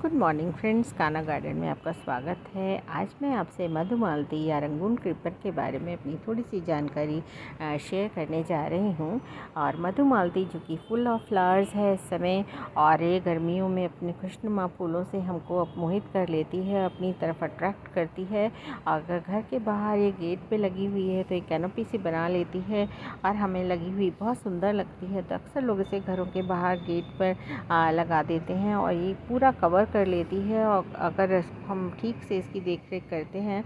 Good morning friends, Kanha garden में आपका स्वागत है। आज मैं आपसे मधुमालती या रंगून क्रीपर के बारे में अपनी थोड़ी सी जानकारी शेयर करने जा रही हूँ। और मधुमालती जो कि फुल ऑफ फ्लावर्स है इस समय, और ये गर्मियों में अपने खुशनुमा फूलों से हमको मोहित कर लेती है, अपनी तरफ अट्रैक्ट करती है। अगर घर के बाहर ये गेट पे लगी हुई है तो एक कैनोपी सी बना लेती है और हमें लगी हुई बहुत सुंदर लगती है। तो अक्सर लोग इसे घरों के बाहर गेट पर लगा देते हैं और ये पूरा कवर कर लेती है। और अगर हम ठीक से इसकी देख रेख करते हैं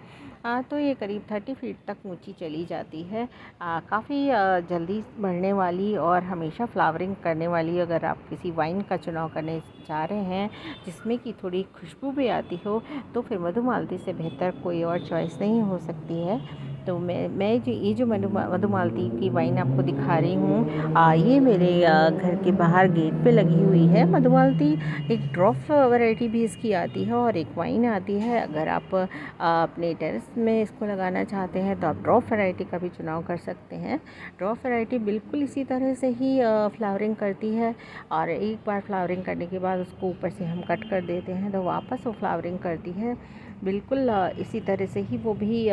तो ये करीब 30 फीट तक ऊंची चली जाती है। काफ़ी जल्दी बढ़ने वाली और हमेशा फ्लावरिंग करने वाली, अगर आप किसी वाइन का चुनाव करने जा रहे हैं जिसमें कि थोड़ी खुशबू भी आती हो, तो फिर मधुमालती से बेहतर कोई और चॉइस नहीं हो सकती है। तो मैं जो ये जो मधुमालती की वाइन आपको दिखा रही हूँ, ये मेरे घर के बाहर गेट पे लगी हुई है। मधुमालती एक ड्रॉप वैरायटी भी इसकी आती है और एक वाइन आती है। अगर आप अपने टेरेस में इसको लगाना चाहते हैं तो आप ड्रॉप वैरायटी का भी चुनाव कर सकते हैं। ड्रॉप वैरायटी बिल्कुल इसी तरह से ही फ्लावरिंग करती है, और एक बार फ्लावरिंग करने के बाद उसको ऊपर से हम कट कर देते हैं तो वापस वो फ्लावरिंग करती है। बिल्कुल इसी तरह से ही वो भी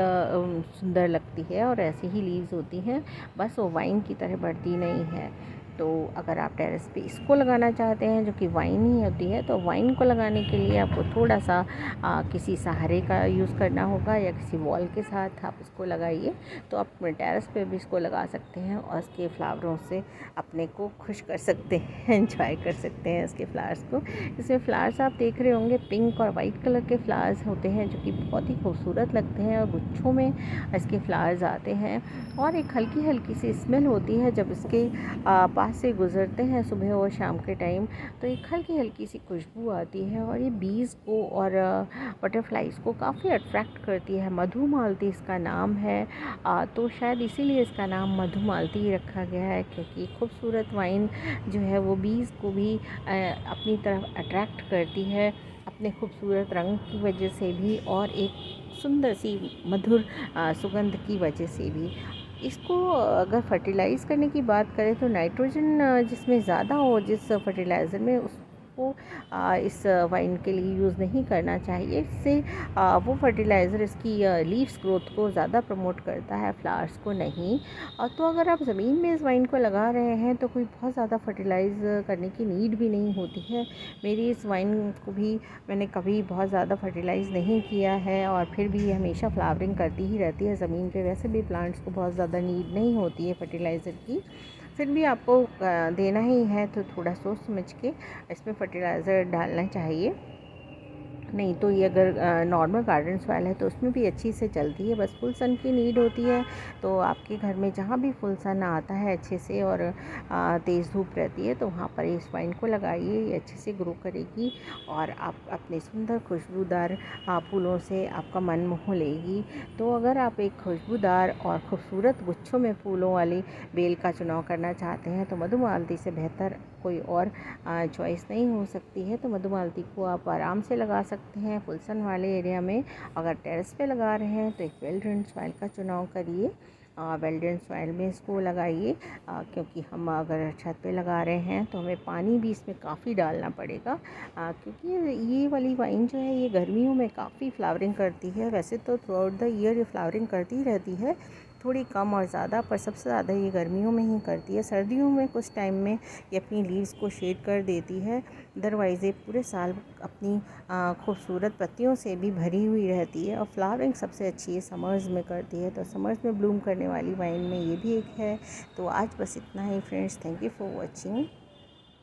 सुंदर लगती है और ऐसी ही लीव्स होती हैं, बस वो वाइन की तरह बढ़ती नहीं है। तो अगर आप टेरेस पे इसको लगाना चाहते हैं जो कि वाइन ही होती है, तो वाइन को लगाने के लिए आपको थोड़ा सा किसी सहारे का यूज़ करना होगा या किसी वॉल के साथ आप इसको लगाइए। तो आप अपने टेरेस पे भी इसको लगा सकते हैं और इसके फ्लावरों से अपने को खुश कर सकते हैं, एंजॉय कर सकते हैं इसके फ्लावर्स को। इसमें फ्लावर्स आप देख रहे होंगे पिंक और वाइट कलर के फ्लावर्स होते हैं जो कि बहुत ही खूबसूरत लगते हैं, और गुच्छों में इसके फ्लावर्स आते हैं। और एक हल्की हल्की सी स्मेल होती है जब इसके पास से गुज़रते हैं सुबह और शाम के टाइम, तो एक हल्की हल्की सी खुशबू आती है और ये बीज़ को और बटरफ्लाइज़ को काफ़ी अट्रैक्ट करती है। मधुमालती इसका नाम है, तो शायद इसीलिए इसका नाम मधुमालती ही रखा गया है, क्योंकि खूबसूरत वाइन जो है वो बीज़ को भी अपनी तरफ अट्रैक्ट करती है अपने खूबसूरत रंग की वजह से भी, और एक सुंदर सी मधुर सुगंध की वजह से भी। इसको अगर फर्टिलाइज़ करने की बात करें तो नाइट्रोजन जिसमें ज़्यादा हो, जिस फर्टिलाइज़र में, उसको इस वाइन के लिए यूज़ नहीं करना चाहिए। इससे वो फर्टिलाइज़र इसकी लीव्स ग्रोथ को ज़्यादा प्रमोट करता है, फ्लावर्स को नहीं। तो अगर आप ज़मीन में इस वाइन को लगा रहे हैं तो कोई बहुत ज़्यादा फर्टिलाइज़ करने की नीड भी नहीं होती है। मेरी इस वाइन को भी मैंने कभी बहुत ज़्यादा फर्टिलाइज़ नहीं किया है, और फिर भी ये हमेशा फ्लावरिंग करती ही रहती है ज़मीन पे। वैसे भी प्लांट्स को बहुत ज़्यादा नीड नहीं होती है फर्टिलाइज़र की, फिर भी आपको देना ही है तो थोड़ा सोच समझ के इसमें फर्टिलाइज़र डालना चाहिए। नहीं तो ये अगर नॉर्मल गार्डन सॉइल है तो उसमें भी अच्छी से चलती है, बस फुल सन की नीड होती है। तो आपके घर में जहाँ भी फुल सन आता है अच्छे से और तेज़ धूप रहती है, तो वहाँ पर इस वाइन को लगाइए, ये अच्छे से ग्रो करेगी और आप अपने सुंदर खुशबूदार फूलों से आपका मन मोह लेगी। तो अगर आप एक खुशबूदार और खूबसूरत गुच्छों में फूलों वाली बेल का चुनाव करना चाहते हैं तो मधुमालती से बेहतर कोई और चॉइस नहीं हो सकती है। तो मधुमालती को आप आराम से लगा सकते हैं फुल सन वाले एरिया में। अगर टेरेस पे लगा रहे हैं तो एक वेल ड्रेन्ड सॉइल का चुनाव करिए, वेल ड्रेन्ड सॉइल में इसको लगाइए, क्योंकि हम अगर छत पे लगा रहे हैं तो हमें पानी भी इसमें काफ़ी डालना पड़ेगा, क्योंकि ये वाली वाइन जो है ये गर्मियों में काफ़ी फ्लावरिंग करती है। वैसे तो थ्रू आउट द ईयर ये फ्लावरिंग करती ही रहती है, थोड़ी कम और ज़्यादा, पर सबसे ज़्यादा ये गर्मियों में ही करती है। सर्दियों में कुछ टाइम में ये अपनी लीव्स को शेड कर देती है, अदरवाइज़ ये पूरे साल अपनी खूबसूरत पत्तियों से भी भरी हुई रहती है। और फ्लावरिंग सबसे अच्छी ये समर्स में करती है, तो समर्स में ब्लूम करने वाली वाइन में ये भी एक है। तो आज बस इतना ही friends, thank you for watching.